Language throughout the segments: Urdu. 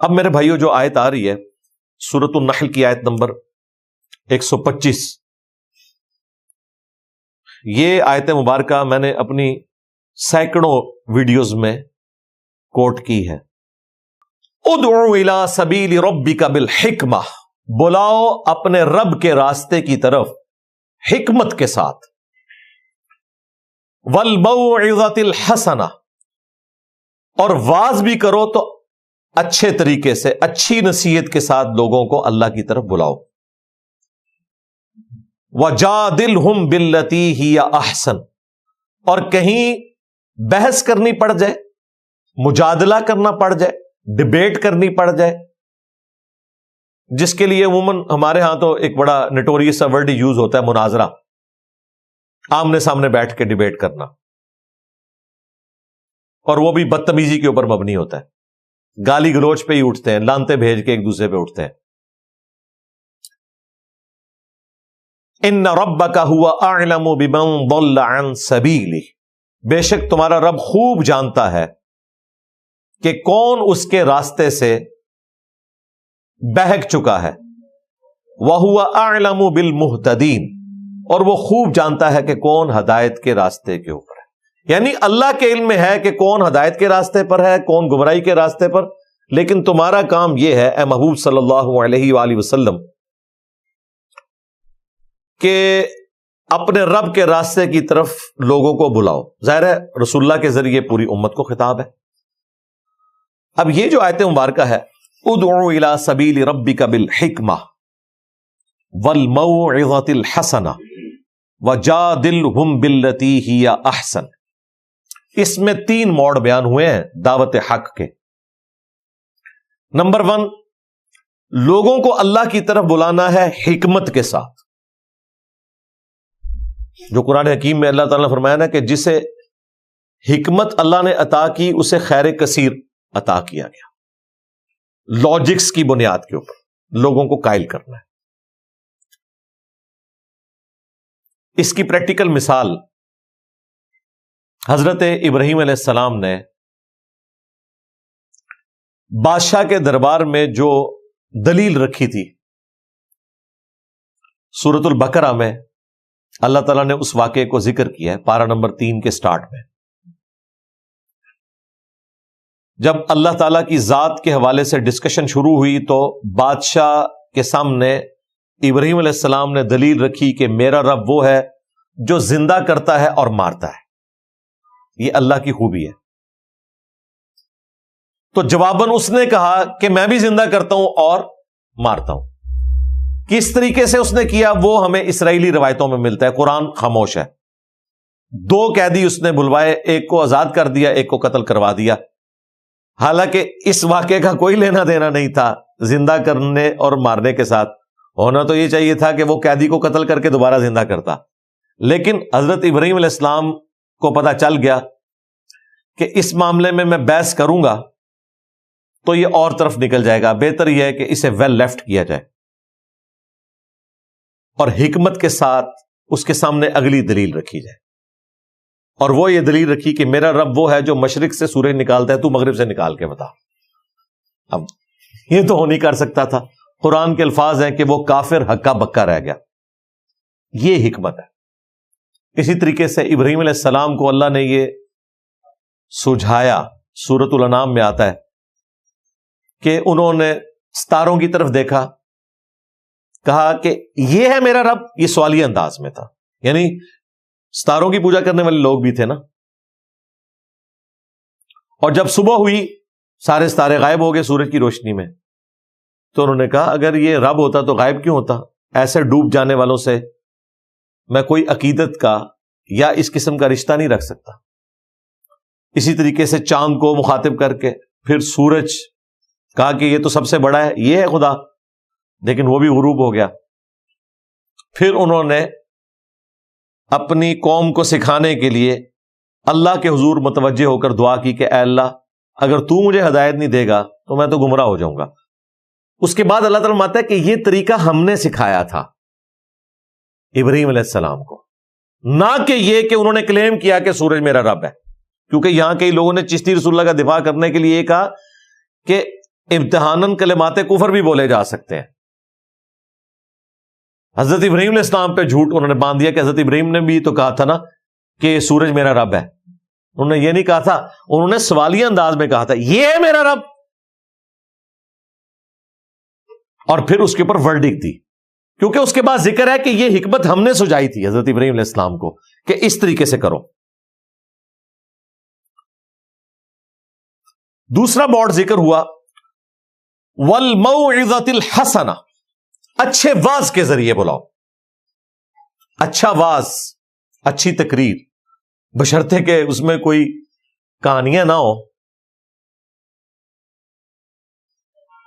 اب میرے بھائیوں جو آیت آ رہی ہے سورۃ النحل کی آیت نمبر 125، یہ آیت مبارکہ میں نے اپنی سینکڑوں ویڈیوز میں کوٹ کی ہے۔ ادعو الی سبیل ربک بالحکمہ، بلاؤ اپنے رب کے راستے کی طرف حکمت کے ساتھ، والموعظۃ الحسنہ، اور واز بھی کرو تو اچھے طریقے سے، اچھی نصیحت کے ساتھ لوگوں کو اللہ کی طرف بلاؤ۔ وجادلہم باللتی ہی احسن، اور کہیں بحث کرنی پڑ جائے، مجادلہ کرنا پڑ جائے، ڈبیٹ کرنی پڑ جائے، جس کے لیے عموماً ہمارے ہاں تو ایک بڑا نٹوریس سا ورڈ یوز ہوتا ہے، مناظرہ، آمنے سامنے بیٹھ کے ڈبیٹ کرنا، اور وہ بھی بدتمیزی کے اوپر مبنی ہوتا ہے، گالی گلوچ پہ ہی اٹھتے ہیں، لانتے بھیج کے ایک دوسرے پہ اٹھتے ہیں۔ ان ربک هو اعلم بمن ضل عن سبیلہ، بے شک تمہارا رب خوب جانتا ہے کہ کون اس کے راستے سے بہک چکا ہے، وَهُوَ أَعْلَمُ بِالْمُهْتَدِينَ، اور وہ خوب جانتا ہے کہ کون ہدایت کے راستے کے اوپر ہے۔ یعنی اللہ کے علم میں ہے کہ کون ہدایت کے راستے پر ہے، کون گمراہی کے راستے پر، لیکن تمہارا کام یہ ہے اے محبوب صلی اللہ علیہ وآلہ وسلم کہ اپنے رب کے راستے کی طرف لوگوں کو بلاؤ۔ ظاہر ہے رسول اللہ کے ذریعے پوری امت کو خطاب ہے۔ اب یہ جو آیت مبارکہ ہے، ادعو الی سبیل ربک بالحکمہ والموعظۃ الحسنہ وجادلہم باللتی ہی احسن، اس میں 3 موڈ بیان ہوئے ہیں دعوت حق کے۔ نمبر 1، لوگوں کو اللہ کی طرف بلانا ہے حکمت کے ساتھ، جو قرآن حکیم میں اللہ تعالیٰ نے فرمایا نا کہ جسے حکمت اللہ نے عطا کی اسے خیر کثیر عطا کیا گیا، لاجکس کی بنیاد کے اوپر لوگوں کو قائل کرنا ہے۔ اس کی پریکٹیکل مثال حضرت ابراہیم علیہ السلام نے بادشاہ کے دربار میں جو دلیل رکھی تھی، سورۃ البقرہ میں اللہ تعالیٰ نے اس واقعے کو ذکر کیا ہے، پارہ نمبر 3 کے سٹارٹ میں، جب اللہ تعالیٰ کی ذات کے حوالے سے ڈسکشن شروع ہوئی تو بادشاہ کے سامنے ابراہیم علیہ السلام نے دلیل رکھی کہ میرا رب وہ ہے جو زندہ کرتا ہے اور مارتا ہے، یہ اللہ کی خوبی ہے۔ تو جواباً اس نے کہا کہ میں بھی زندہ کرتا ہوں اور مارتا ہوں۔ کس طریقے سے اس نے کیا وہ ہمیں اسرائیلی روایتوں میں ملتا ہے، قرآن خاموش ہے۔ 2 قیدی اس نے بلوائے، ایک کو آزاد کر دیا، ایک کو قتل کروا دیا، حالانکہ اس واقعے کا کوئی لینا دینا نہیں تھا زندہ کرنے اور مارنے کے ساتھ۔ ہونا تو یہ چاہیے تھا کہ وہ قیدی کو قتل کر کے دوبارہ زندہ کرتا، لیکن حضرت ابراہیم علیہ السلام کو پتہ چل گیا کہ اس معاملے میں بحث کروں گا تو یہ اور طرف نکل جائے گا، بہتر یہ ہے کہ اسے ویل لیفٹ کیا جائے، اور حکمت کے ساتھ اس کے سامنے اگلی دلیل رکھی جائے۔ اور وہ یہ دلیل رکھی کہ میرا رب وہ ہے جو مشرق سے سورج نکالتا ہے، تو مغرب سے نکال کے بتا۔ اب یہ تو ہو نہیں کر سکتا تھا، قرآن کے الفاظ ہیں کہ وہ کافر ہکا بکا رہ گیا، یہ حکمت ہے۔ اسی طریقے سے ابراہیم علیہ السلام کو اللہ نے یہ سجھایا، سورۃ الانعام میں آتا ہے کہ انہوں نے ستاروں کی طرف دیکھا، کہا کہ یہ ہے میرا رب، یہ سوالیہ انداز میں تھا، یعنی ستاروں کی پوجا کرنے والے لوگ بھی تھے نا۔ اور جب صبح ہوئی سارے ستارے غائب ہو گئے سورج کی روشنی میں، تو انہوں نے کہا اگر یہ رب ہوتا تو غائب کیوں ہوتا؟ ایسے ڈوب جانے والوں سے میں کوئی عقیدت کا یا اس قسم کا رشتہ نہیں رکھ سکتا۔ اسی طریقے سے چاند کو مخاطب کر کے پھر سورج، کہا کہ یہ تو سب سے بڑا ہے، یہ ہے خدا، لیکن وہ بھی غروب ہو گیا۔ پھر انہوں نے اپنی قوم کو سکھانے کے لیے اللہ کے حضور متوجہ ہو کر دعا کی کہ اے اللہ اگر تو مجھے ہدایت نہیں دے گا تو میں تو گمراہ ہو جاؤں گا۔ اس کے بعد اللہ تعالیٰ مانتا ہے کہ یہ طریقہ ہم نے سکھایا تھا ابراہیم علیہ السلام کو، نہ کہ یہ کہ انہوں نے کلیم کیا کہ سورج میرا رب ہے، کیونکہ یہاں کئی لوگوں نے چشتی رسول اللہ کا دفاع کرنے کے لیے یہ کہا کہ امتحاناً کلمات کفر بھی بولے جا سکتے ہیں. حضرت ابراہیم علیہ السلام پہ جھوٹ انہوں نے باندھ دیا کہ حضرت ابراہیم نے بھی تو کہا تھا نا کہ سورج میرا رب ہے. انہوں نے یہ نہیں کہا تھا، انہوں نے سوالیہ انداز میں کہا تھا یہ ہے میرا رب، اور پھر اس کے اوپر ورڈکٹ دی. کیونکہ اس کے بعد ذکر ہے کہ یہ حکمت ہم نے سجائی تھی حضرت ابراہیم علیہ السلام کو کہ اس طریقے سے کرو. دوسرا موڈ ذکر ہوا والموعظۃ الحسنہ، اچھے واز کے ذریعے بلاؤ. اچھا واز، اچھی تقریر، بشرطے کہ اس میں کوئی کہانیاں نہ ہو،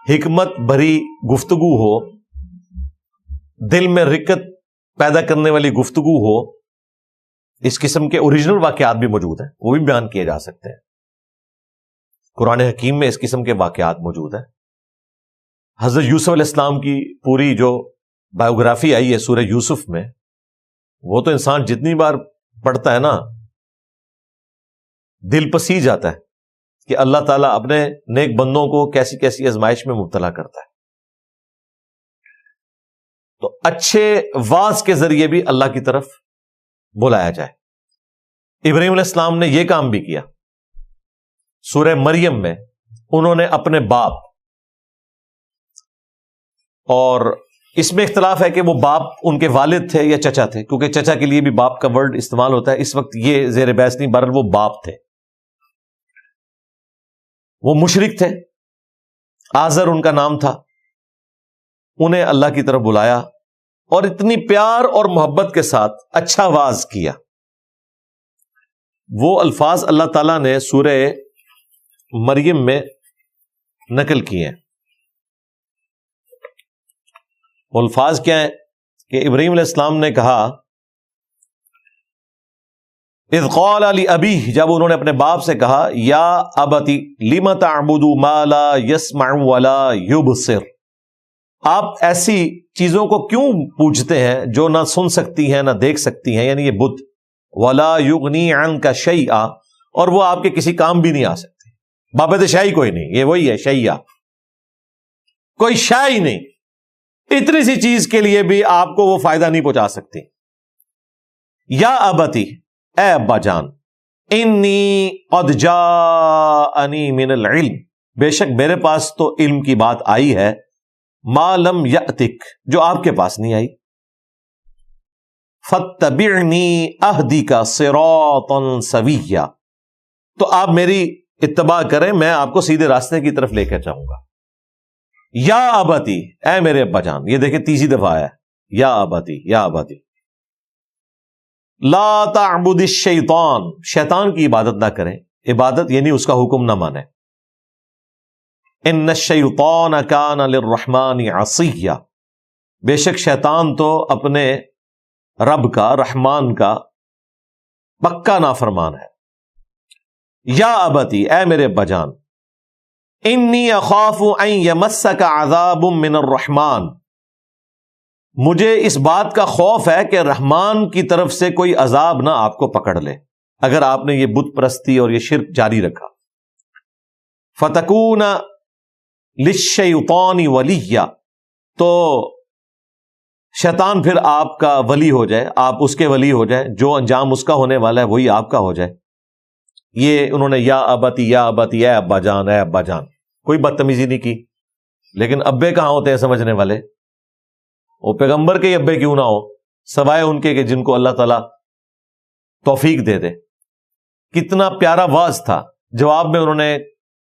حکمت بھری گفتگو ہو، دل میں رکت پیدا کرنے والی گفتگو ہو. اس قسم کے اوریجنل واقعات بھی موجود ہیں، وہ بھی بیان کیے جا سکتے ہیں. قرآن حکیم میں اس قسم کے واقعات موجود ہیں. حضرت یوسف علیہ السلام کی پوری جو بایوگرافی آئی ہے سورہ یوسف میں، وہ تو انسان جتنی بار پڑھتا ہے نا دل پسی جاتا ہے کہ اللہ تعالیٰ اپنے نیک بندوں کو کیسی کیسی آزمائش میں مبتلا کرتا ہے. تو اچھے واز کے ذریعے بھی اللہ کی طرف بلایا جائے. ابراہیم علیہ السلام نے یہ کام بھی کیا. سورہ مریم میں انہوں نے اپنے باپ، اور اس میں اختلاف ہے کہ وہ باپ ان کے والد تھے یا چچا تھے، کیونکہ چچا کے لیے بھی باپ کا ورڈ استعمال ہوتا ہے. اس وقت یہ زیر بحث نہیں، بہرحال وہ باپ تھے. وہ مشرک تھے، آزر ان کا نام تھا. انہیں اللہ کی طرف بلایا اور اتنی پیار اور محبت کے ساتھ اچھا واز کیا. وہ الفاظ اللہ تعالیٰ نے سورہ مریم میں نقل کیے ہیں. وہ الفاظ کیا ہیں کہ ابراہیم علیہ السلام نے کہا اذ قال لأبیہ، جب انہوں نے اپنے باپ سے کہا یا ابتی لم تعبد ما لا يسمع ولا يبصر، آپ ایسی چیزوں کو کیوں پوجتے ہیں جو نہ سن سکتی ہیں نہ دیکھ سکتی ہیں، یعنی یہ بت، ولا یغنی عنک شیئا، اور وہ آپ کے کسی کام بھی نہیں آ سکتے. بابت شاہی کوئی نہیں، یہ وہی ہے شیئا، کوئی شاہی نہیں. اتنی سی چیز کے لیے بھی آپ کو وہ فائدہ نہیں پہنچا سکتی. یا ابتی، اے ابا جان، انی قد جاءنی من العلم، بے شک میرے پاس تو علم کی بات آئی ہے، ما لم یأتک، جو آپ کے پاس نہیں آئی. فاتبعنی اہدک صراطا سویا، تو آپ میری اتباع کریں، میں آپ کو سیدھے راستے کی طرف لے کے جاؤں گا. یا ابتی، اے میرے ابا جان، یہ دیکھیں تیسری دفعہ آیا یا ابتی یا ابتی. لا تعبد الشیطان، شیطان کی عبادت نہ کریں. عبادت یعنی اس کا حکم نہ مانیں. ان الشیطان کان للرحمن عصیا، بے شک شیطان تو اپنے رب کا، رحمان کا پکا نافرمان ہے. یا ابتی، اے میرے ابا جان، انی اخاف ان یمسک عذاب من الرحمن، مجھے اس بات کا خوف ہے کہ رحمان کی طرف سے کوئی عذاب نہ آپ کو پکڑ لے اگر آپ نے یہ بت پرستی اور یہ شرک جاری رکھا. فتکون للشیطان ولیا، تو شیطان پھر آپ کا ولی ہو جائے، آپ اس کے ولی ہو جائیں، جو انجام اس کا ہونے والا ہے وہی آپ کا ہو جائے. یہ انہوں نے یا ابتی یا ابتی، اے ابا جان اے ابا جان، کوئی بدتمیزی نہیں کی. لیکن ابے کہاں ہوتے ہیں سمجھنے والے؟ وہ پیغمبر کے ابے کیوں نہ ہو، سوائے ان کے کہ جن کو اللہ تعالیٰ توفیق دے دے. کتنا پیارا واز تھا. جواب میں انہوں نے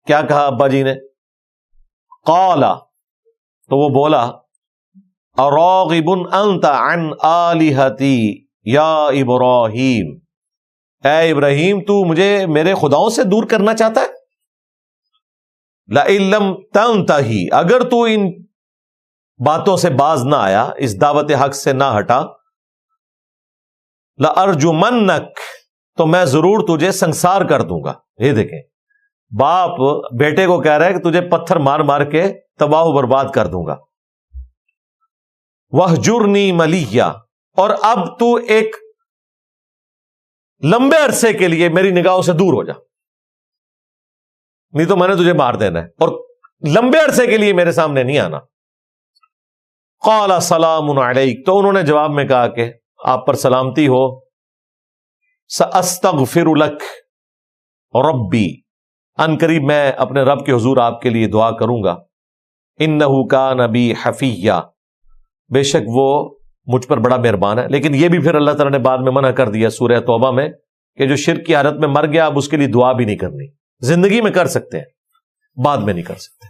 کیا کہا ابا جی نے؟ قالا، تو وہ بولا اراغب انت عن آلہتی یا ابراہیم، اے ابراہیم تو مجھے میرے خداؤں سے دور کرنا چاہتا ہے؟ لئن لم تنتہی، اگر تو ان باتوں سے باز نہ آیا، اس دعوت حق سے نہ ہٹا، لأرجمنک، تو میں ضرور تجھے سنسار کر دوں گا. یہ دیکھیں باپ بیٹے کو کہہ رہا ہے کہ تجھے پتھر مار مار کے تباہ و برباد کر دوں گا. وَاہْجُرْنِی مَلِیًّا، اور اب تو ایک لمبے عرصے کے لیے میری نگاہوں سے دور ہو جا، نہیں تو میں نے تجھے مار دینا ہے. اور لمبے عرصے کے لیے میرے سامنے نہیں آنا. قال سلام علیک، تو انہوں نے جواب میں کہا کہ آپ پر سلامتی ہو. ساستغفر لک ربی، ان قریب میں اپنے رب کے حضور آپ کے لیے دعا کروں گا. انہ کان بی حفیہ، بے شک وہ مجھ پر بڑا مہربان ہے. لیکن یہ بھی پھر اللہ تعالیٰ نے بعد میں منع کر دیا سورہ توبہ میں کہ جو شرک کی حالت میں مر گیا اب اس کے لیے دعا بھی نہیں کرنی. زندگی میں کر سکتے ہیں، بعد میں نہیں کر سکتے.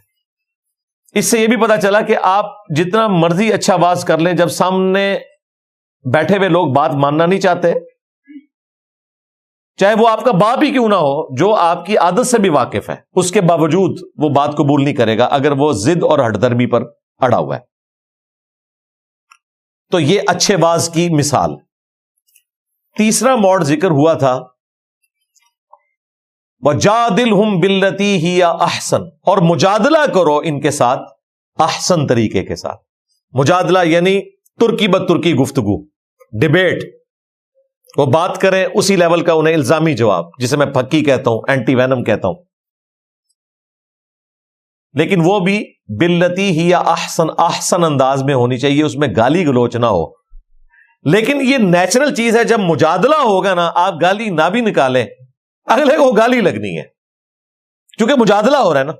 اس سے یہ بھی پتا چلا کہ آپ جتنا مرضی اچھا واز کر لیں، جب سامنے بیٹھے ہوئے لوگ بات ماننا نہیں چاہتے، چاہے وہ آپ کا باپ ہی کیوں نہ ہو جو آپ کی عادت سے بھی واقف ہے، اس کے باوجود وہ بات قبول نہیں کرے گا اگر وہ ضد اور ہٹ درمی پر اڑا ہوا ہے. تو یہ اچھے واز کی مثال. تیسرا موڈ ذکر ہوا تھا وَجَادِلْهُمْ بِالَّتِي هِيَ أَحْسَنُ، اور مجادلہ کرو ان کے ساتھ احسن طریقے کے ساتھ. مجادلہ یعنی ترکی بد ترکی گفتگو، ڈیبیٹ. وہ بات کریں اسی لیول کا انہیں الزامی جواب، جسے میں پھکی کہتا ہوں، اینٹی وینم کہتا ہوں. لیکن وہ بھی باللتی ہی یا احسن انداز میں ہونی چاہیے، اس میں گالی گلوچ نہ ہو. لیکن یہ نیچرل چیز ہے، جب مجادلہ ہوگا نا، آپ گالی نہ بھی نکالیں اگلے کو گالی لگنی ہے، کیونکہ مجادلہ ہو رہا ہے نا.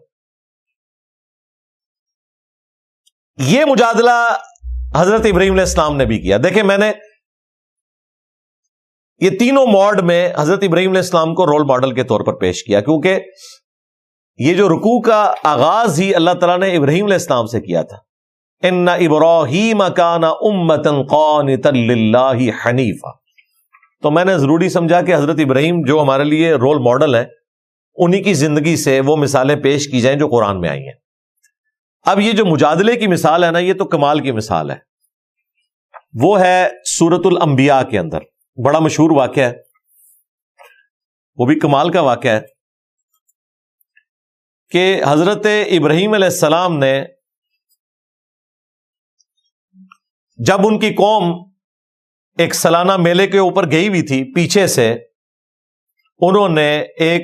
یہ مجادلہ حضرت ابراہیم علیہ السلام نے بھی کیا. دیکھیں میں نے یہ تینوں موڈ میں حضرت ابراہیم علیہ السلام کو رول ماڈل کے طور پر پیش کیا، کیونکہ یہ جو رکوع کا آغاز ہی اللہ تعالیٰ نے ابراہیم علیہ السلام سے کیا تھا. ان ابراہیم کان امۃ قانتا للہ حنیفا. تو میں نے ضروری سمجھا کہ حضرت ابراہیم جو ہمارے لیے رول ماڈل ہیں، انہی کی زندگی سے وہ مثالیں پیش کی جائیں جو قرآن میں آئی ہیں. اب یہ جو مجادلے کی مثال ہے نا، یہ تو کمال کی مثال ہے. وہ ہے سورۃ الانبیاء کے اندر بڑا مشہور واقعہ ہے، وہ بھی کمال کا واقعہ ہے کہ حضرت ابراہیم علیہ السلام نے جب ان کی قوم ایک سالانہ میلے کے اوپر گئی ہوئی تھی، پیچھے سے انہوں نے ایک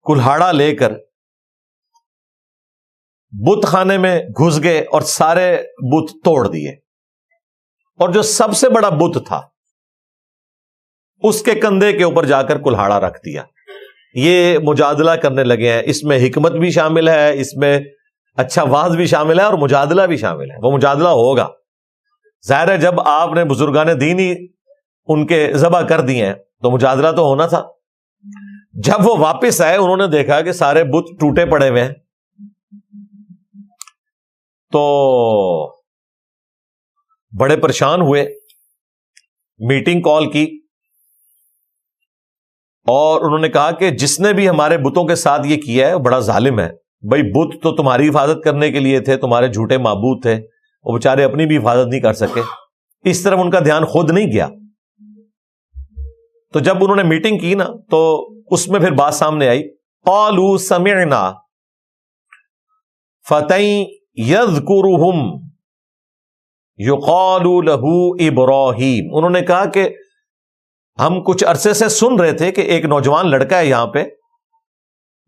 کلہاڑا لے کر بت خانے میں گھس گئے اور سارے بت توڑ دیے، اور جو سب سے بڑا بت تھا اس کے کندھے کے اوپر جا کر کلہاڑا رکھ دیا. یہ مجادلہ کرنے لگے ہیں. اس میں حکمت بھی شامل ہے، اس میں اچھا واعظ بھی شامل ہے، اور مجادلہ بھی شامل ہے. وہ مجادلہ ہوگا، ظاہر ہے جب آپ نے بزرگان دین ہی ان کے ذبح کر دیے ہیں تو مجادلہ تو ہونا تھا. جب وہ واپس آئے انہوں نے دیکھا کہ سارے بت ٹوٹے پڑے ہوئے ہیں، تو بڑے پریشان ہوئے، میٹنگ کال کی اور انہوں نے کہا کہ جس نے بھی ہمارے بتوں کے ساتھ یہ کیا ہے وہ بڑا ظالم ہے. بھائی بت تو تمہاری حفاظت کرنے کے لیے تھے، تمہارے جھوٹے معبود تھے، وہ بیچارے اپنی بھی حفاظت نہیں کر سکے. اس طرف ان کا دھیان خود نہیں گیا. تو جب انہوں نے میٹنگ کی نا تو اس میں پھر بات سامنے آئی. قالوا سمعنا فتى يذكرهم يقال له ابراہیم. انہوں نے کہا کہ ہم کچھ عرصے سے سن رہے تھے کہ ایک نوجوان لڑکا ہے یہاں پہ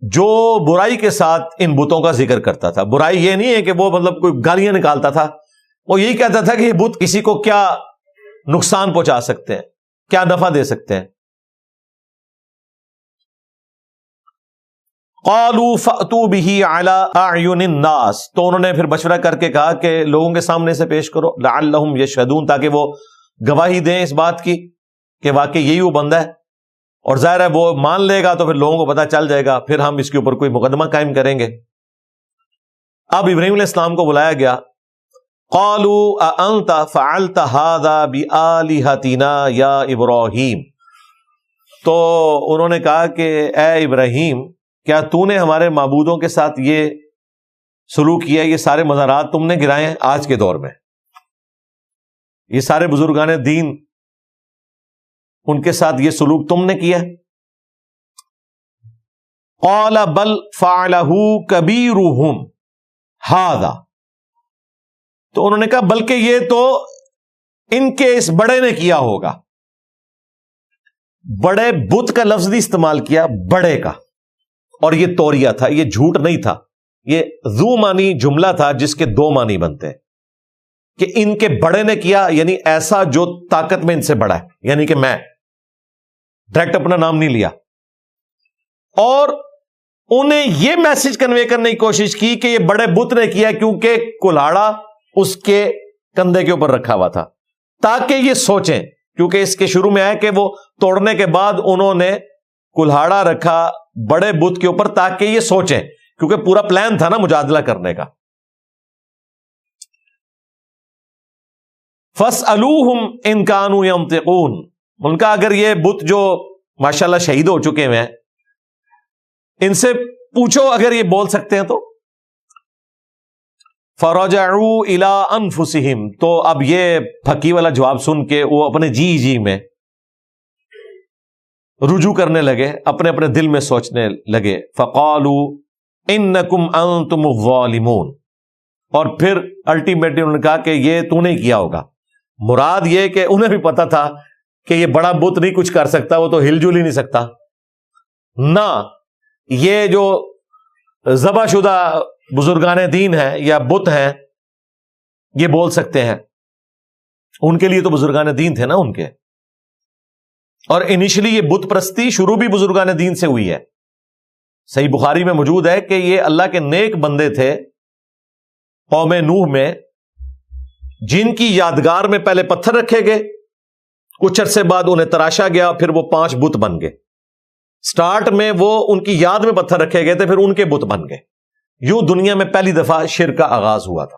جو برائی کے ساتھ ان بتوں کا ذکر کرتا تھا. برائی یہ نہیں ہے کہ وہ مطلب کوئی گالیاں نکالتا تھا، وہ یہی کہتا تھا کہ یہ بت کسی کو کیا نقصان پہنچا سکتے ہیں، کیا نفع دے سکتے ہیں. قالوا فأتوا به على اعین الناس. تو انہوں نے پھر مشورہ کر کے کہا کہ لوگوں کے سامنے سے پیش کرو، لعلهم یشهدون، تاکہ وہ گواہی دیں اس بات کی کہ واقعی یہی وہ بندہ ہے. اور ظاہر ہے وہ مان لے گا تو پھر لوگوں کو پتہ چل جائے گا، پھر ہم اس کے اوپر کوئی مقدمہ قائم کریں گے. اب ابراہیم علیہ السلام کو بلایا گیا. قالوا اانت فعلت هذا بآلهتنا یا ابراہیم. تو انہوں نے کہا کہ اے ابراہیم، کیا تو نے ہمارے معبودوں کے ساتھ یہ سلوک کیا؟ یہ سارے مزارات تم نے گرائے ہیں آج کے دور میں، یہ سارے بزرگان دین ان کے ساتھ یہ سلوک تم نے کیا؟ قال بل فعلہ کبیرہم ھذا. تو انہوں نے کہا بلکہ یہ تو ان کے اس بڑے نے کیا ہوگا. بڑے بت کا لفظ بھی استعمال کیا، بڑے کا، اور یہ توریہ تھا، یہ جھوٹ نہیں تھا. یہ ذو معنی جملہ تھا جس کے دو معنی بنتے ہیں کہ ان کے بڑے نے کیا، یعنی ایسا جو طاقت میں ان سے بڑا ہے، یعنی کہ میں ڈائریکٹ اپنا نام نہیں لیا، اور انہیں یہ میسج کنوے کرنے کی کوشش کی کہ یہ بڑے بت نے کیا کیونکہ کلاڑا اس کے کندھے کے اوپر رکھا ہوا تھا، تاکہ یہ سوچیں، کیونکہ اس کے شروع میں آیا کہ وہ توڑنے کے بعد انہوں نے کلاڑا رکھا بڑے بت کے اوپر تاکہ یہ سوچیں، کیونکہ پورا پلان تھا نا مجادلہ کرنے کا۔ فَاسْأَلُوهُمْ إِن كَانُوا يَنطِقُونَ، ان کا اگر یہ بت جو ماشاءاللہ شہید ہو چکے ہیں ان سے پوچھو اگر یہ بول سکتے ہیں تو۔ فَرَجَعُوا إِلَىٰ أَنفُسِهِمْ، تو اب یہ پھکی والا جواب سن کے وہ اپنے جی میں رجوع کرنے لگے، اپنے اپنے دل میں سوچنے لگے۔ فَقَالُوا إِنَّكُمْ أَنْتُمُ الظَّالِمُونَ، اور پھر الٹیمیٹلی انہوں نے کہا کہ یہ تو نے کیا ہوگا۔ مراد یہ کہ انہیں بھی پتا تھا کہ یہ بڑا بت نہیں کچھ کر سکتا، وہ تو ہل جل ہی نہیں سکتا، نہ یہ جو ذبح شدہ بزرگان دین ہیں یا بت ہیں یہ بول سکتے ہیں۔ ان کے لیے تو بزرگان دین تھے نا ان کے، اور انیشلی یہ بت پرستی شروع بھی بزرگان دین سے ہوئی ہے۔ صحیح بخاری میں موجود ہے کہ یہ اللہ کے نیک بندے تھے قوم نوح میں، جن کی یادگار میں پہلے پتھر رکھے گئے، کچھ عرصے بعد انہیں تراشا گیا، پھر وہ 5 بت بن گئے۔ سٹارٹ میں وہ ان کی یاد میں پتھر رکھے گئے تھے، پھر ان کے بت بن گئے۔ یوں دنیا میں پہلی دفعہ شرک کا آغاز ہوا تھا۔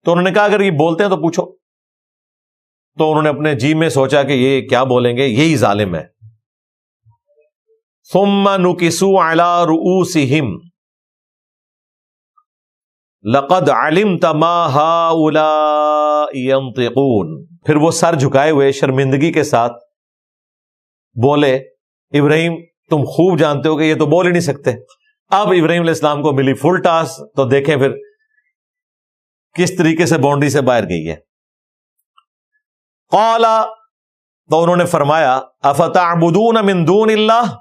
تو انہوں نے کہا اگر یہ بولتے ہیں تو پوچھو۔ تو انہوں نے اپنے جی میں سوچا کہ یہ کیا بولیں گے، یہی ظالم ہے۔ ثم نکسوا علی رؤوسہم لقد علمت ما هؤلاء ينطقون، پھر وہ سر جھکائے ہوئے شرمندگی کے ساتھ بولے ابراہیم تم خوب جانتے ہو کہ یہ تو بول ہی نہیں سکتے۔ اب ابراہیم علیہ السلام کو ملی فل ٹاس، تو دیکھیں پھر کس طریقے سے باؤنڈری سے باہر گئی ہے۔ قال، تو انہوں نے فرمایا افتعبدون من دون اللہ،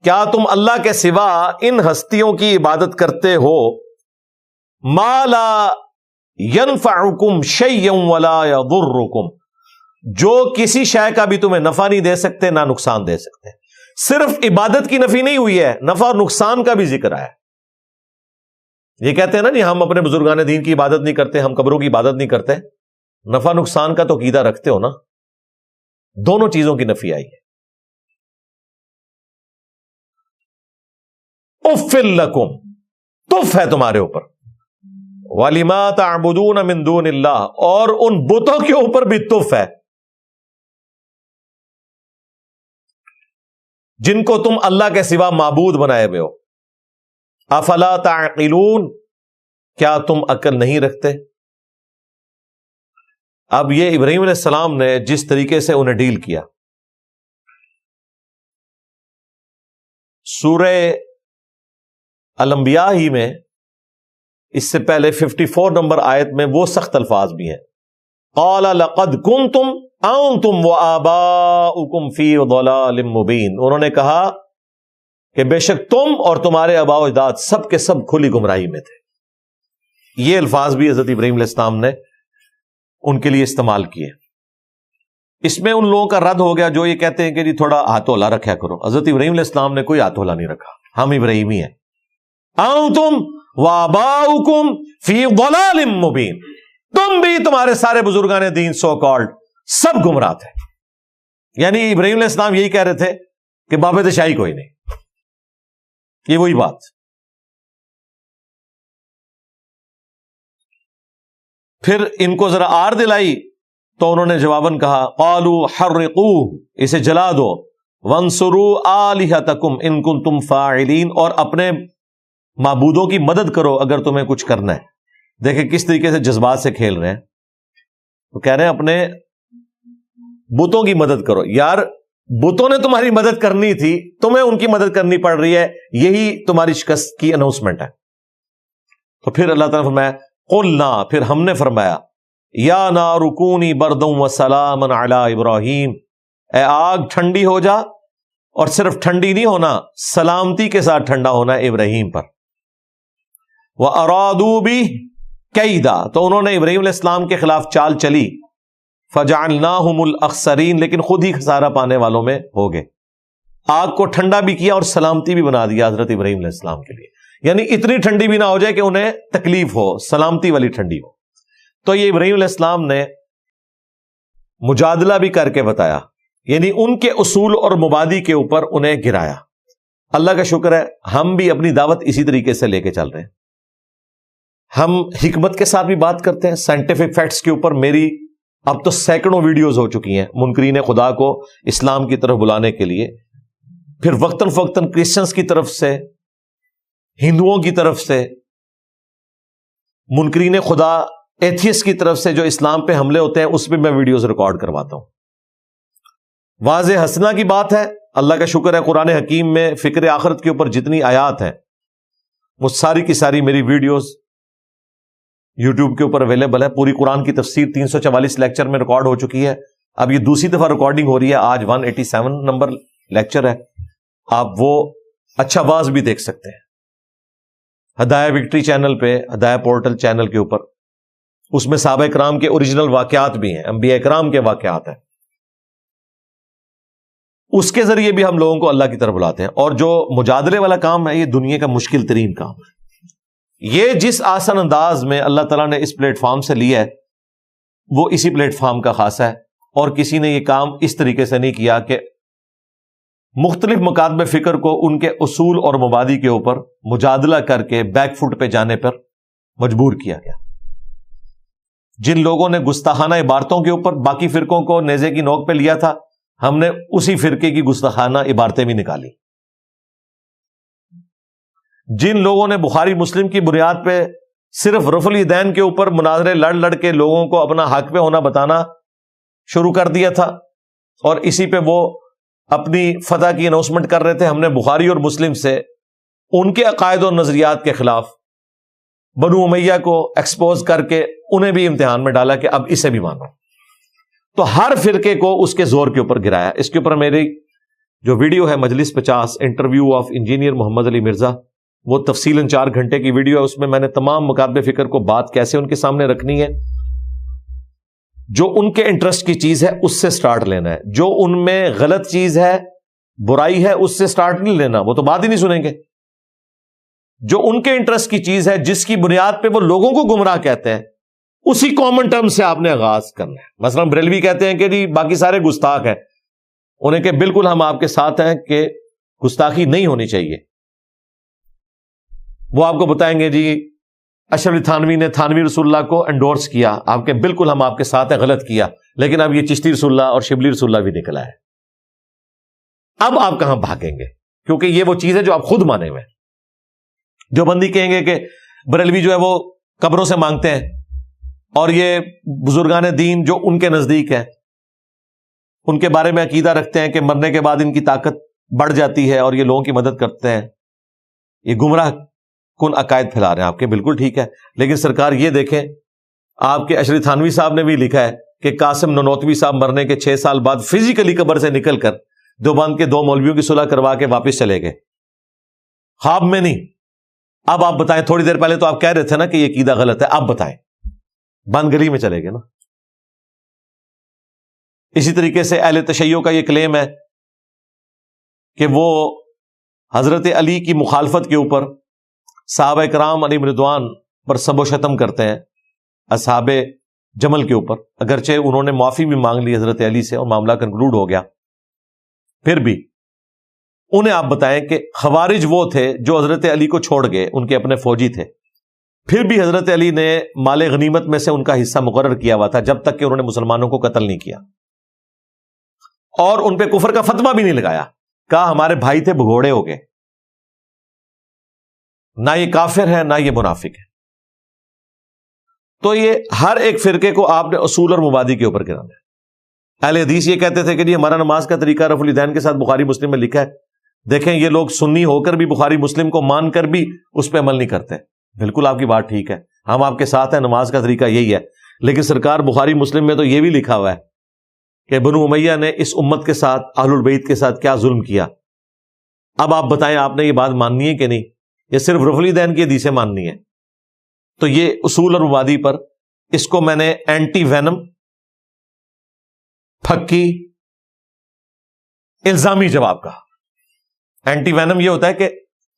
کیا تم اللہ کے سوا ان ہستیوں کی عبادت کرتے ہو، ما لا ينفعکم شیئا ولا یضرکم، جو کسی شے کا بھی تمہیں نفع نہیں دے سکتے نہ نقصان دے سکتے۔ صرف عبادت کی نفی نہیں ہوئی ہے، نفع اور نقصان کا بھی ذکر آیا۔ یہ کہتے ہیں نا نہیں ہم اپنے بزرگان دین کی عبادت نہیں کرتے، ہم قبروں کی عبادت نہیں کرتے، نفع نقصان کا تو عقیدہ رکھتے ہو نا، دونوں چیزوں کی نفی آئی ہے۔ اف لکم، تف ہے تمہارے اوپر، وَلِمَا تَعْبُدُونَ مِن دُونِ اللَّهِ، اور ان بتوں کے اوپر بھی تف ہے جن کو تم اللہ کے سوا معبود بنائے ہوئے ہو۔ افلا تعقلون، کیا تم عقل نہیں رکھتے؟ اب یہ ابراہیم علیہ السلام نے جس طریقے سے انہیں ڈیل کیا، سورہ الانبیاء ہی میں اس سے پہلے 54 نمبر آیت میں وہ سخت الفاظ بھی ہیں۔ قال لقد کنتم انتم وآباؤکم فی ضلال مبین، انہوں نے کہا کہ بے شک تم اور تمہارے آباء و اجداد سب کے سب کھلی گمراہی میں تھے۔ یہ الفاظ بھی حضرت ابراہیم علیہ السلام نے ان کے لیے استعمال کیے۔ اس میں ان لوگوں کا رد ہو گیا جو یہ کہتے ہیں کہ جی تھوڑا ہاتھ ہولا رکھا کرو۔ حضرت ابراہیم علیہ السلام نے کوئی ہاتھ ہولا نہیں رکھا، ہم ابراہیمی ہیں۔ انتم وآباؤکم فی ضلال مبین، تم بھی تمہارے سارے بزرگان دین سو کالڈ سب گمراہ تھے۔ یعنی ابراہیم علیہ السلام یہی کہہ رہے تھے کہ باب شاہی کوئی نہیں، یہ وہی بات۔ پھر ان کو ذرا آر دلائی تو انہوں نے جواباً کہا قالوا حرقوہ، اسے جلا دو، وانصروا آلہتکم ان کنتم فاعلین، اور اپنے معبودوں کی مدد کرو اگر تمہیں کچھ کرنا ہے۔ دیکھیں کس طریقے سے جذبات سے کھیل رہے ہیں، وہ کہہ رہے ہیں اپنے بتوں کی مدد کرو۔ یار بتوں نے تمہاری مدد کرنی تھی، تمہیں ان کی مدد کرنی پڑ رہی ہے، یہی تمہاری شکست کی اناؤنسمنٹ ہے۔ تو پھر اللہ تعالیٰ نے فرمایا قلنا، پھر ہم نے فرمایا یا نار کونی بردا وسلاما علی ابراہیم، اے آگ ٹھنڈی ہو جا اور صرف ٹھنڈی نہیں ہونا، سلامتی کے ساتھ ٹھنڈا ہونا ہے ابراہیم پر. وَأَرَادُوا بِهِ كَيْدًا، تو انہوں نے ابراہیم علیہ السلام کے خلاف چال چلی. فَجَعَلْنَاهُمُ الْأَخْسَرِينَ، لیکن خود ہی خسارہ پانے والوں میں ہو گئے. آگ کو ٹھنڈا بھی کیا اور سلامتی بھی بنا دیا حضرت ابراہیم علیہ السلام کے لیے. یعنی اتنی ٹھنڈی بھی نہ ہو جائے کہ انہیں تکلیف ہو، سلامتی والی ٹھنڈی ہو. تو یہ ابراہیم علیہ السلام نے مجادلہ بھی کر کے بتایا، یعنی ان کے اصول اور مبادی کے اوپر انہیں گرایا. اللہ کا شکر ہے ہم بھی اپنی دعوت اسی طریقے سے لے کے چل رہے ہیں. ہم حکمت کے ساتھ بھی بات کرتے ہیں. سائنٹیفک فیکٹس کے اوپر میری اب تو سینکڑوں ویڈیوز ہو چکی ہیں منکرین خدا کو اسلام کی طرف بلانے کے لیے. پھر وقتاً فوقتاً کرسچنز کی طرف سے، ہندوؤں کی طرف سے، منکرین خدا ایتھیسٹ کی طرف سے جو اسلام پہ حملے ہوتے ہیں، اس پہ میں ویڈیوز ریکارڈ کرواتا ہوں. واضح ہنسنا کی بات ہے. اللہ کا شکر ہے قرآن حکیم میں فکر آخرت کے اوپر جتنی آیات ہیں وہ ساری کی ساری میری ویڈیوز یوٹیوب کے اوپر اویلیبل ہے. پوری قرآن کی تفسیر 344 لیکچر میں ریکارڈ ہو چکی ہے. اب یہ دوسری دفعہ ریکارڈنگ ہو رہی ہے. آج 187 نمبر لیکچر ہے. آپ وہ اچھا واز بھی دیکھ سکتے ہیں ہدایہ وکٹری چینل پہ، ہدایہ پورٹل چینل کے اوپر. اس میں صحابہ کرام کے اوریجنل واقعات بھی ہیں، انبیاء کرام کے واقعات ہیں. اس کے ذریعے بھی ہم لوگوں کو اللہ کی طرف بلاتے ہیں. اور جو مجادلے والا کام ہے، یہ دنیا کا مشکل ترین کام ہے. یہ جس آسان انداز میں اللہ تعالیٰ نے اس پلیٹ فارم سے لیا ہے وہ اسی پلیٹ فارم کا خاصہ ہے. اور کسی نے یہ کام اس طریقے سے نہیں کیا کہ مختلف مکاتب فکر کو ان کے اصول اور مبادی کے اوپر مجادلہ کر کے بیک فٹ پہ جانے پر مجبور کیا گیا. جن لوگوں نے گستاخانہ عبارتوں کے اوپر باقی فرقوں کو نیزے کی نوک پہ لیا تھا، ہم نے اسی فرقے کی گستاخانہ عبارتیں بھی نکالی. جن لوگوں نے بخاری مسلم کی بنیاد پہ صرف رفع الیدین کے اوپر مناظرے لڑ لڑ کے لوگوں کو اپنا حق پہ ہونا بتانا شروع کر دیا تھا اور اسی پہ وہ اپنی فتح کی اناؤنسمنٹ کر رہے تھے، ہم نے بخاری اور مسلم سے ان کے عقائد اور نظریات کے خلاف بنو امیہ کو ایکسپوز کر کے انہیں بھی امتحان میں ڈالا کہ اب اسے بھی مانو. تو ہر فرقے کو اس کے زور کے اوپر گرایا. اس کے اوپر میری جو ویڈیو ہے مجلس 50 انٹرویو آف انجینئر محمد علی مرزا، وہ تفصیلاً 4 گھنٹے کی ویڈیو ہے. اس میں میں نے تمام مکاتب فکر کو بات کیسے ان کے سامنے رکھنی ہے، جو ان کے انٹرسٹ کی چیز ہے اس سے سٹارٹ لینا ہے، جو ان میں غلط چیز ہے، برائی ہے، اس سے سٹارٹ نہیں لینا، وہ تو بات ہی نہیں سنیں گے. جو ان کے انٹرسٹ کی چیز ہے، جس کی بنیاد پہ وہ لوگوں کو گمراہ کہتے ہیں، اسی کامن ٹرم سے آپ نے آغاز کرنا ہے. مثلا بریلوی کہتے ہیں کہ جی باقی سارے گستاخ ہیں، انہیں کہ بالکل ہم آپ کے ساتھ ہیں کہ گستاخی نہیں ہونی چاہیے. وہ آپ کو بتائیں گے جی اشرف علی تھانوی نے تھانوی رسول اللہ کو انڈورس کیا، آپ کے بالکل ہم آپ کے ساتھ ہیں، غلط کیا. لیکن اب یہ چشتی رسول اللہ اور شبلی رسول اللہ بھی نکلا ہے. اب آپ کہاں بھاگیں گے؟ کیونکہ یہ وہ چیز ہے جو آپ خود مانے ہوئے. جو بندی کہیں گے کہ بریلوی جو ہے وہ قبروں سے مانگتے ہیں، اور یہ بزرگان دین جو ان کے نزدیک ہیں ان کے بارے میں عقیدہ رکھتے ہیں کہ مرنے کے بعد ان کی طاقت بڑھ جاتی ہے اور یہ لوگوں کی مدد کرتے ہیں. یہ گمراہ کن عقائد پھیلا رہے ہیں آپ کے. بالکل ٹھیک ہے، لیکن سرکار یہ دیکھیں، آپ کے اشرف تھانوی صاحب نے بھی لکھا ہے کہ قاسم ننوتوی صاحب مرنے کے 6 سال بعد فزیکلی قبر سے نکل کر دیوبند کے 2 مولویوں کی صلح کروا کے واپس چلے گئے، خواب میں نہیں. اب آپ بتائیں، تھوڑی دیر پہلے تو آپ کہہ رہے تھے نا کہ یہ عقیدہ غلط ہے، اب بتائیں، بند گلی میں چلے گئے نا. اسی طریقے سے اہل تشیع کا یہ کلیم ہے کہ وہ حضرت علی کی مخالفت کے اوپر صحابہ کرام علیہم رضوان پر سب و شتم کرتے ہیں، اصحاب جمل کے اوپر. اگرچہ انہوں نے معافی بھی مانگ لی حضرت علی سے اور معاملہ کنکلوڈ ہو گیا، پھر بھی انہیں آپ بتائیں کہ خوارج وہ تھے جو حضرت علی کو چھوڑ گئے، ان کے اپنے فوجی تھے، پھر بھی حضرت علی نے مال غنیمت میں سے ان کا حصہ مقرر کیا ہوا تھا جب تک کہ انہوں نے مسلمانوں کو قتل نہیں کیا، اور ان پہ کفر کا فتویٰ بھی نہیں لگایا. کہا ہمارے بھائی تھے، بھگوڑے ہو گئے. نہ یہ کافر ہے نہ یہ منافق ہے. تو یہ ہر ایک فرقے کو آپ نے اصول اور مبادی کے اوپر گرانا ہے. اہل حدیث یہ کہتے تھے کہ جی ہمارا نماز کا طریقہ رفع الیدین کے ساتھ بخاری مسلم میں لکھا ہے. دیکھیں یہ لوگ سنی ہو کر بھی بخاری مسلم کو مان کر بھی اس پہ عمل نہیں کرتے. بالکل آپ کی بات ٹھیک ہے، ہم آپ کے ساتھ ہیں، نماز کا طریقہ یہی ہے. لیکن سرکار بخاری مسلم میں تو یہ بھی لکھا ہوا ہے کہ بنو امیہ نے اس امت کے ساتھ، اہل البیت کے ساتھ کیا ظلم کیا. اب آپ بتائیں آپ نے یہ بات ماننی ہے کہ نہیں، یا صرف رفع الیدین کی حدیثیں ماننی ہے؟ تو یہ اصول اور مبادی پر اس کو میں نے اینٹی وینم، پھکی، الزامی جواب کہا۔ اینٹی وینم یہ ہوتا ہے کہ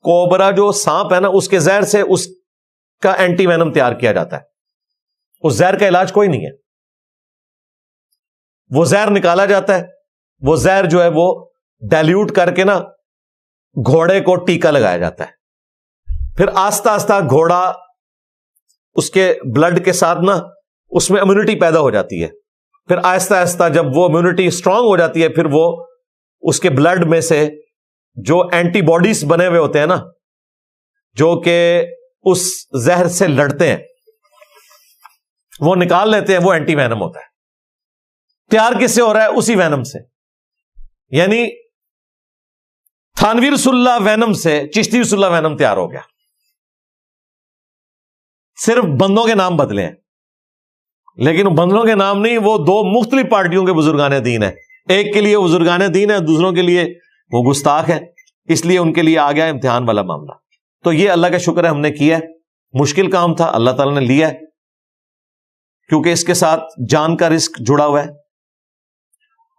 کوبرا جو سانپ ہے نا، اس کے زہر سے اس کا اینٹی وینم تیار کیا جاتا ہے، اس زہر کا علاج کوئی نہیں ہے، وہ زہر نکالا جاتا ہے، وہ زہر جو ہے وہ ڈائلیوٹ کر کے نا گھوڑے کو ٹیکا لگایا جاتا ہے، پھر آہستہ آہستہ گھوڑا اس کے بلڈ کے ساتھ نا اس میں امیونٹی پیدا ہو جاتی ہے، پھر آہستہ آہستہ جب وہ امیونٹی اسٹرانگ ہو جاتی ہے، پھر وہ اس کے بلڈ میں سے جو اینٹی باڈیز بنے ہوئے ہوتے ہیں نا، جو کہ اس زہر سے لڑتے ہیں، وہ نکال لیتے ہیں، وہ اینٹی وینم ہوتا ہے۔ تیار کس سے ہو رہا ہے؟ اسی وینم سے، یعنی تھانوی رسول اللہ وینم سے چشتی رسول اللہ وینم تیار ہو گیا، صرف بندوں کے نام بدلے ہیں، لیکن بندوں کے نام نہیں، وہ دو مختلف پارٹیوں کے بزرگان دین ہیں، ایک کے لیے بزرگان دین ہے، دوسروں کے لیے وہ گستاخ ہے، اس لیے ان کے لیے آ گیا امتحان والا معاملہ۔ تو یہ اللہ کا شکر ہے ہم نے کیا ہے، مشکل کام تھا، اللہ تعالیٰ نے لیا ہے، کیونکہ اس کے ساتھ جان کا رسک جڑا ہوا ہے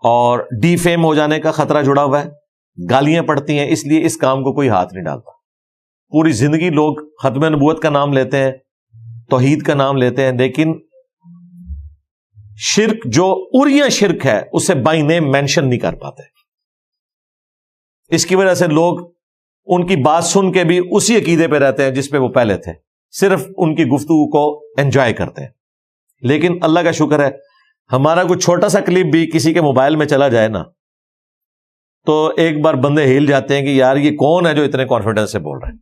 اور ڈی فیم ہو جانے کا خطرہ جڑا ہوا ہے، گالیاں پڑتی ہیں، اس لیے اس کام کو کوئی ہاتھ نہیں ڈالتا۔ پوری زندگی لوگ ختم نبوت کا نام لیتے ہیں، توحید کا نام لیتے ہیں، لیکن شرک جو اریاں شرک ہے اسے بائی نیم مینشن نہیں کر پاتے۔ اس کی وجہ سے لوگ ان کی بات سن کے بھی اسی عقیدے پہ رہتے ہیں جس پہ وہ پہلے تھے، صرف ان کی گفتگو کو انجوائے کرتے ہیں۔ لیکن اللہ کا شکر ہے ہمارا کوئی چھوٹا سا کلپ بھی کسی کے موبائل میں چلا جائے نا، تو ایک بار بندے ہل جاتے ہیں کہ یار یہ کون ہے جو اتنے کانفیڈنس سے بول رہا ہے،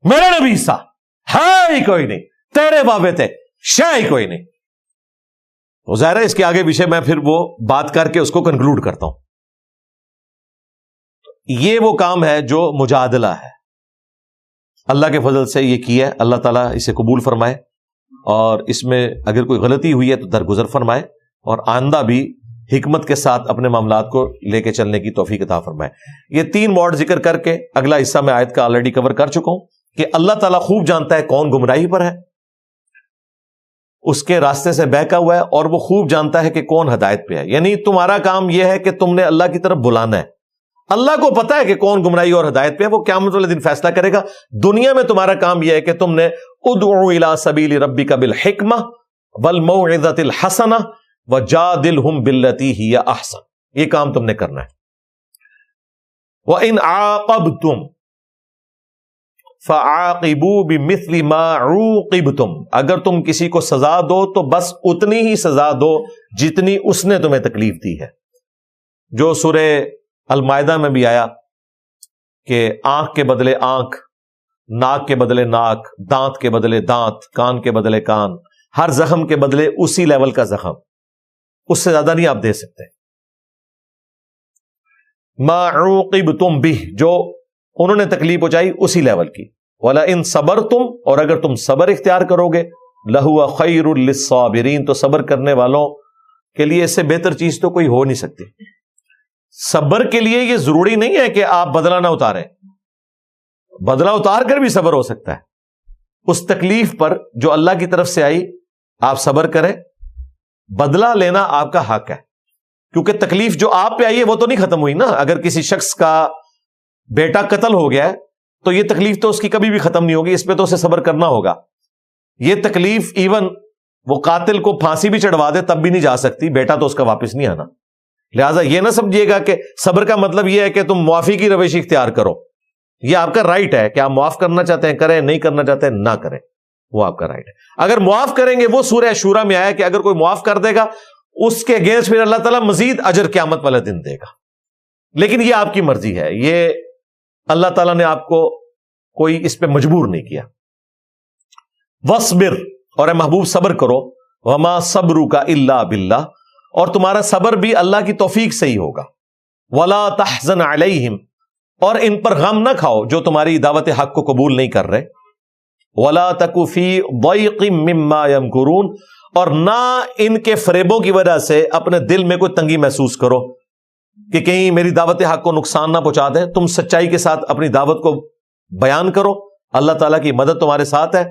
میرا نبی عیسیٰ ہے ہی کوئی نہیں، تیرے بابے تھے شے ہی کوئی نہیں۔ تو ظاہر ہے اس کے آگے پیچھے میں پھر وہ بات کر کے اس کو کنکلوڈ کرتا ہوں۔ یہ وہ کام ہے جو مجادلہ ہے، اللہ کے فضل سے یہ کیا ہے، اللہ تعالیٰ اسے قبول فرمائے، اور اس میں اگر کوئی غلطی ہوئی ہے تو درگزر فرمائے، اور آئندہ بھی حکمت کے ساتھ اپنے معاملات کو لے کے چلنے کی توفیق عطا فرمائے۔ یہ 3 موڈ ذکر کر کے اگلا حصہ میں آیت کا آلریڈی کور کر چکا ہوں کہ اللہ تعالیٰ خوب جانتا ہے کون گمراہی پر ہے، اس کے راستے سے بہکا ہوا ہے، اور وہ خوب جانتا ہے کہ کون ہدایت پہ ہے۔ یعنی تمہارا کام یہ ہے کہ تم نے اللہ کی طرف بلانا ہے، اللہ کو پتا ہے کہ کون گمراہی اور ہدایت پہ ہے، وہ قیامت والے دن فیصلہ کرے گا۔ دنیا میں تمہارا کام یہ ہے کہ تم نے ادعو الی سبیل ربک بالحکمہ والموعظۃ الحسنہ وجادلہم باللتی ہی احسن، یہ کام تم نے کرنا ہے۔ وَإِنْ عَاقَبْتُمْ فَعَاقِبُوا بِمِثْلِ مَا عُوقِبْتُمْ، اگر تم کسی کو سزا دو تو بس اتنی ہی سزا دو جتنی اس نے تمہیں تکلیف دی ہے، جو سورہ المائدہ میں بھی آیا کہ آنکھ کے بدلے آنکھ، ناک کے بدلے ناک، دانت کے بدلے دانت، کان کے بدلے کان، ہر زخم کے بدلے اسی لیول کا زخم، اس سے زیادہ نہیں آپ دے سکتے۔ ما عوقبتم بہ، جو انہوں نے تکلیف پہنچائی اسی لیول کی۔ وَلَئِن صَبَرْتُمْ، اور اگر تم صبر اختیار کرو گے، لَهُوَ خَيْرٌ لِلصَّابِرِينَ، تو صبر کرنے والوں کے لیے اس سے بہتر چیز تو کوئی ہو نہیں سکتی۔ صبر کے لیے یہ ضروری نہیں ہے کہ آپ بدلہ نہ اتاریں، بدلہ اتار کر بھی صبر ہو سکتا ہے۔ اس تکلیف پر جو اللہ کی طرف سے آئی آپ صبر کریں، بدلہ لینا آپ کا حق ہے، کیونکہ تکلیف جو آپ پہ آئی ہے وہ تو نہیں ختم ہوئی نا۔ اگر کسی شخص کا بیٹا قتل ہو گیا ہے تو یہ تکلیف تو اس کی کبھی بھی ختم نہیں ہوگی، اس پہ تو اسے صبر کرنا ہوگا۔ یہ تکلیف ایون وہ قاتل کو پھانسی بھی چڑھوا دے تب بھی نہیں جا سکتی، بیٹا تو اس کا واپس نہیں آنا۔ لہٰذا یہ نہ سمجھیے گا کہ صبر کا مطلب یہ ہے کہ تم معافی کی روش اختیار کرو، یہ آپ کا رائٹ ہے کہ آپ معاف کرنا چاہتے ہیں کریں، نہیں کرنا چاہتے ہیں نہ کریں، وہ آپ کا رائٹ ہے۔ اگر معاف کریں گے، وہ سورہ شورا میں آیا کہ اگر کوئی معاف کر دے گا اس کے اگینسٹ پھر اللہ تعالیٰ مزید اجر قیامت والے دن دے گا، لیکن یہ آپ کی مرضی ہے، یہ اللہ تعالیٰ نے آپ کو کوئی اس پہ مجبور نہیں کیا۔ وَاصْبِرْ، اور اے محبوب صبر کرو، وَمَا صَبْرُكَ إِلَّا بِاللَّهِ، اور تمہارا صبر بھی اللہ کی توفیق سے ہی ہوگا۔ وَلَا تَحْزَنْ عَلَيْهِمْ، اور ان پر غم نہ کھاؤ جو تمہاری دعوت حق کو قبول نہیں کر رہے۔ وَلَا تَكُ فِي ضَيْقٍ مِّمَّا يَمْكُرُونَ، اور نہ ان کے فریبوں کی وجہ سے اپنے دل میں کوئی تنگی محسوس کرو۔ کہ کہیں میری دعوت حق کو نقصان نہ پہنچا دیں. تم سچائی کے ساتھ اپنی دعوت کو بیان کرو, اللہ تعالیٰ کی مدد تمہارے ساتھ ہے.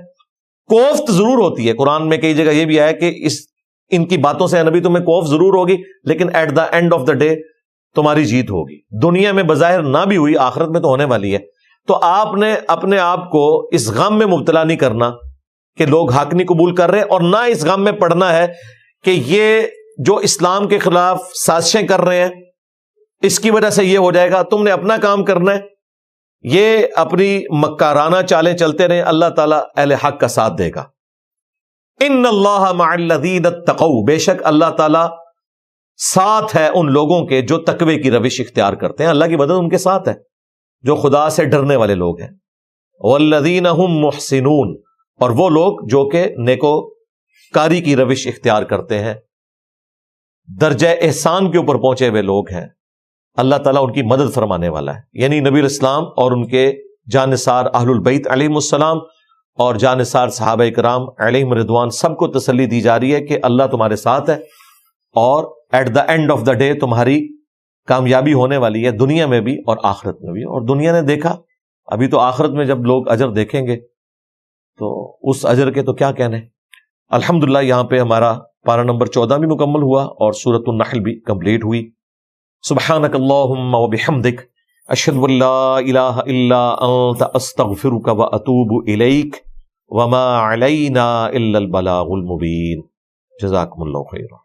کوفت ضرور ہوتی ہے, قرآن میں کئی جگہ یہ بھی آیا کہ ان کی باتوں سے نبی تمہیں کوف ضرور ہوگی, لیکن at the end of the day تمہاری جیت ہوگی. دنیا میں بظاہر نہ بھی ہوئی, آخرت میں تو ہونے والی ہے. تو آپ نے اپنے آپ کو اس غم میں مبتلا نہیں کرنا کہ لوگ حق نہیں قبول کر رہے, اور نہ اس غم میں پڑنا ہے کہ یہ جو اسلام کے خلاف سازشیں کر رہے ہیں اس کی وجہ سے یہ ہو جائے گا. تم نے اپنا کام کرنا ہے, یہ اپنی مکارانہ چالیں چلتے رہے, اللہ تعالیٰ اہل حق کا ساتھ دے گا. ان اللہ مع الذین اتقوا, بے شک اللہ تعالیٰ ساتھ ہے ان لوگوں کے جو تقوی کی روش اختیار کرتے ہیں. اللہ کی مدد ان کے ساتھ ہے جو خدا سے ڈرنے والے لوگ ہیں. والذین هم محسنون, اور وہ لوگ جو کہ نیکوکاری کی روش اختیار کرتے ہیں, درجہ احسان کے اوپر پہنچے ہوئے لوگ ہیں. اللہ تعالیٰ ان کی مدد فرمانے والا ہے. یعنی نبی الاسلام اور ان کے جانثار اہل البیت علیہم السلام اور جانثار صحابہ کرام علیہم رضوان سب کو تسلی دی جا رہی ہے کہ اللہ تمہارے ساتھ ہے, اور at the end of the day تمہاری کامیابی ہونے والی ہے, دنیا میں بھی اور آخرت میں بھی. اور دنیا نے دیکھا, ابھی تو آخرت میں جب لوگ اجر دیکھیں گے تو اس اجر کے تو کیا کہنے. الحمدللہ یہاں پہ ہمارا پارہ نمبر 14 بھی مکمل ہوا اور سورۃ النحل بھی کمپلیٹ ہوئی. سبحانک اللہم وبحمدک, اشہد ان لا الہ الا انت, استغفرک واتوب الیک, وما علینا الا البلاغ المبین. جزاکم اللہ خیرا.